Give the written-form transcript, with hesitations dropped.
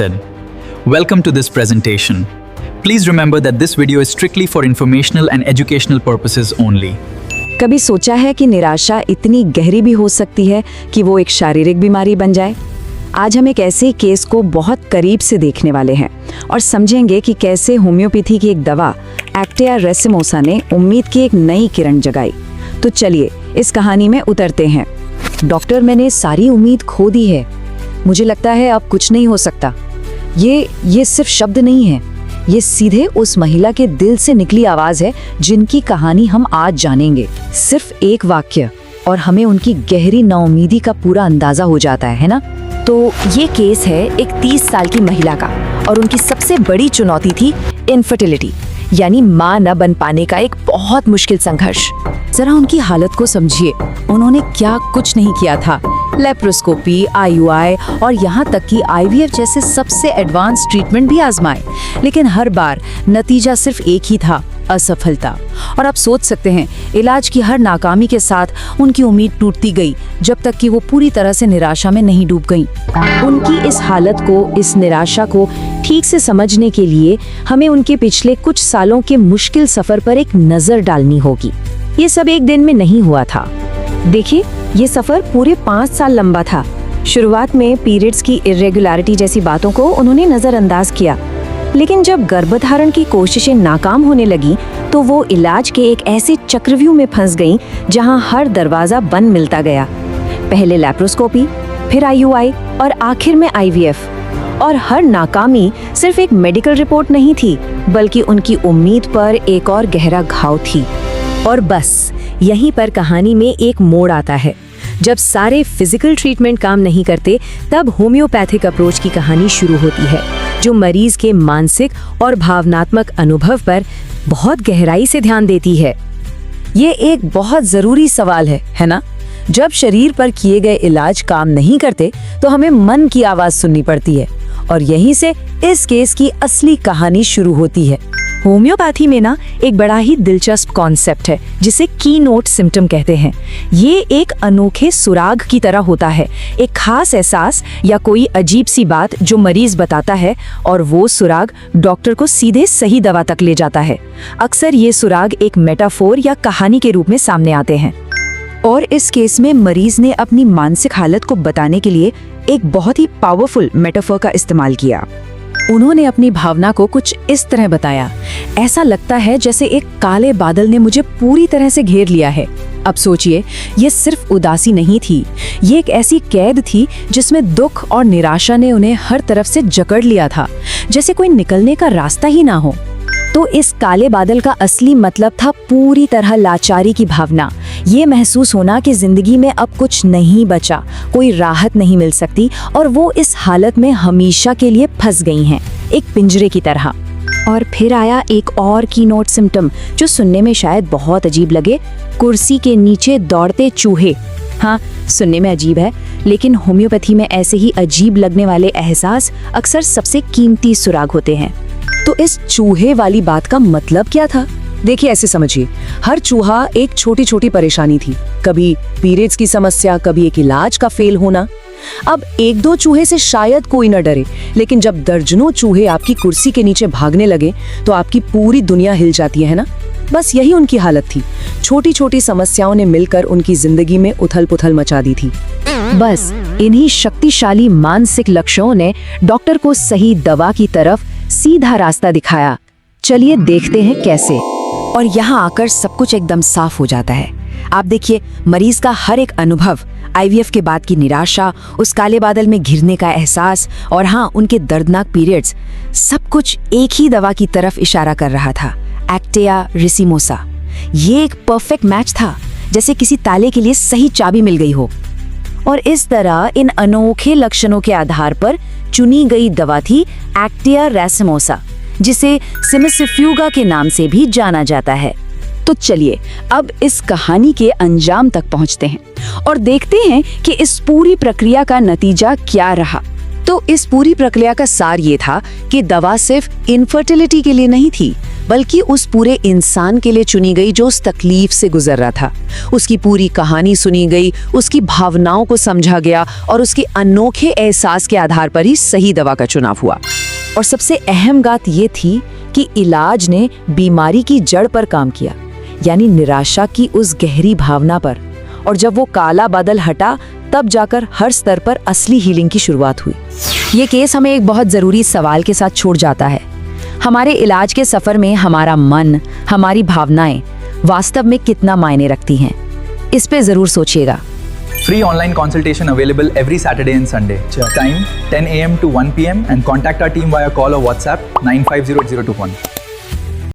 Welcome to this presentation. Please remember that this video is strictly for informational and educational purposes only. कभी सोचा है कि निराशा इतनी गहरी भी हो सकती है कि वो एक शारीरिक बीमारी बन जाए? आज हम एक ऐसे केस को बहुत करीब से देखने वाले हैं और समझेंगे कि कैसे होम्योपैथी की एक दवा एक्टिया रेसिमोसा ने उम्मीद की एक नई किरण जगाई। तो चलिए इस कहानी में उतरते हैं। डॉक्टर, मैंने सारी उम्मीद खो दी है। मुझे लगता है अब कुछ नहीं हो सकता। ये सिर्फ शब्द नहीं है, ये सीधे उस महिला के दिल से निकली आवाज है जिनकी कहानी हम आज जानेंगे। सिर्फ एक वाक्य और हमें उनकी गहरी नाउम्मीदी का पूरा अंदाजा हो जाता है ना? तो ये केस है एक 30 साल की महिला का और उनकी सबसे बड़ी चुनौती थी इनफर्टिलिटी, यानी मां न बन पाने का एक बहुत मुश्किल संघर्ष। जरा उनकी हालत को समझिए। उन्होंने क्या कुछ नहीं किया था। लेप्रोस्कोपी, IUI और यहाँ तक कि IVF जैसे सबसे एडवांस ट्रीटमेंट भी आजमाए, लेकिन हर बार नतीजा सिर्फ एक ही था, असफलता। और आप सोच सकते हैं, इलाज की हर नाकामी के साथ उनकी उम्मीद टूटती गई जब तक कि वो पूरी तरह से निराशा में नहीं डूब गईं। उनकी इस हालत को, इस निराशा को ठीक से समझने के लिए हमें उनके पिछले कुछ सालों के मुश्किल सफर पर एक नजर डालनी होगी। ये सब एक दिन में नहीं हुआ था। देखिए, ये सफर पूरे 5 साल लंबा था। शुरुआत में पीरियड्स की इरेगुलरिटी जैसी बातों को उन्होंने नजरअंदाज किया, लेकिन जब गर्भधारण की कोशिशें नाकाम होने लगी तो वो इलाज के एक ऐसे चक्रव्यूह में फंस गईं जहां हर दरवाजा बंद मिलता गया। पहले लेप्रोस्कोपी, फिर IUI और आखिर में IVF। और हर नाकामी सिर्फ एक मेडिकल रिपोर्ट नहीं थी, बल्कि उनकी उम्मीद पर एक और गहरा घाव थी। और बस यहीं पर कहानी में एक मोड़ आता है। जब सारे फिजिकल ट्रीटमेंट काम नहीं करते, तब होम्योपैथिक अप्रोच की कहानी शुरू होती है, जो मरीज के मानसिक और भावनात्मक अनुभव पर बहुत गहराई से ध्यान देती है। ये एक बहुत जरूरी सवाल है ना? जब शरीर पर किए गए इलाज काम नहीं करते, तो हमें मन की आवाज सुननी पड़ती है, और यहीं से इस केस की असली कहानी शुरू होती है। होम्योपैथी में ना एक बड़ा ही दिलचस्प कॉन्सेप्ट है जिसे कीनोट सिम्टम कहते हैं। ये एक अनोखे सुराग की तरह होता है, एक खास एहसास या कोई अजीब सी बात जो मरीज बताता है, और वो सुराग डॉक्टर को सीधे सही दवा तक ले जाता है। अक्सर ये सुराग एक मेटाफोर या कहानी के रूप में सामने आते हैं। और इस केस में मरीज ने अपनी मानसिक हालत को बताने के लिए एक बहुत ही पावरफुल मेटाफोर का इस्तेमाल किया। उन्होंने अपनी भावना को कुछ इस तरह बताया, ऐसा लगता है जैसे एक काले बादल ने मुझे पूरी तरह से घेर लिया है। अब सोचिए, ये सिर्फ उदासी नहीं थी, ये एक ऐसी कैद थी जिसमें दुख और निराशा ने उन्हें हर तरफ से जकड़ लिया था, जैसे कोई निकलने का रास्ता ही ना हो। तो इस काले बादल का असली मतलब था पूरी तरह लाचारी की भावना, ये महसूस होना कि जिंदगी में अब कुछ नहीं बचा, कोई राहत नहीं मिल सकती, और वो इस हालत में हमेशा के लिए फंस गई हैं, एक पिंजरे की तरह। और फिर आया एक और कीनोट सिम्टम जो सुनने में शायद बहुत अजीब लगे, कुर्सी के नीचे दौड़ते चूहे। हाँ, सुनने में अजीब है, लेकिन होम्योपैथी में ऐसे ही अजीब लगने वाले एहसास अक्सर सबसे कीमती सुराग होते हैं। तो इस चूहे वाली बात का मतलब क्या था? देखिए, ऐसे समझिए, हर चूहा एक छोटी छोटी परेशानी थी। कभी पीरियड्स की समस्या, कभी एक इलाज का फेल होना। अब 1-2 चूहे से शायद कोई न डरे, लेकिन जब दर्जनों चूहे आपकी कुर्सी के नीचे भागने लगे तो आपकी पूरी दुनिया हिल जाती है ना? बस यही उनकी हालत थी। छोटी छोटी समस्याओं ने मिलकर उनकी जिंदगी में उथल पुथल मचा दी थी। बस इन्हीं शक्तिशाली मानसिक लक्षणों ने डॉक्टर को सही दवा की तरफ सीधा रास्ता दिखाया। चलिए देखते हैं कैसे। और यहाँ आकर सब कुछ एकदम साफ हो जाता है। आप देखिए, मरीज का हर एक अनुभव, IVF के बाद की निराशा, उस काले बादल में घिरने का एहसास, और हाँ, उनके दर्दनाक पीरियड्स, सब कुछ एक ही दवा की तरफ इशारा कर रहा था, एक्टिया रेसिमोसा। ये एक परफेक्ट मैच था, जैसे किसी ताले के लिए सही चाबी मिल गई हो। और इस तरह इन अनोखे लक्षणों के आधार पर चुनी गई दवा थी एक्टिया रेसिमोसा, जिसे सिमिसिफ्यूगा के नाम से भी जाना जाता है। तो चलिए अब इस कहानी के अंजाम तक पहुंचते हैं और देखते हैं कि इस पूरी प्रक्रिया का नतीजा क्या रहा। तो इस पूरी प्रक्रिया का सार ये था कि दवा सिर्फ इनफर्टिलिटी के लिए नहीं थी, बल्कि उस पूरे इंसान के लिए चुनी गई जो उस तकलीफ से गुजर रहा था। उसकी पूरी कहानी सुनी गई, उसकी भावनाओं को समझा गया और उसके अनोखे एहसास के आधार पर ही सही दवा का चुनाव हुआ। और सबसे अहम बात ये थी कि इलाज ने बीमारी की जड़ पर काम किया, यानी निराशा की उस गहरी भावना पर। और जब वो काला बादल हटा, तब जाकर हर स्तर पर असली हीलिंग की शुरुआत हुई। ये केस हमें एक बहुत ज़रूरी सवाल के साथ छोड़ जाता है। हमारे इलाज के सफ़र में हमारा मन, हमारी भावनाएं वास्तव में कितना मायने रखती हैं? इस पे ज़रूर सोचिएगा। Free online consultation available every Saturday and Sunday. Time 10 a.m. to 1 p.m. and contact our team via call or WhatsApp 950021.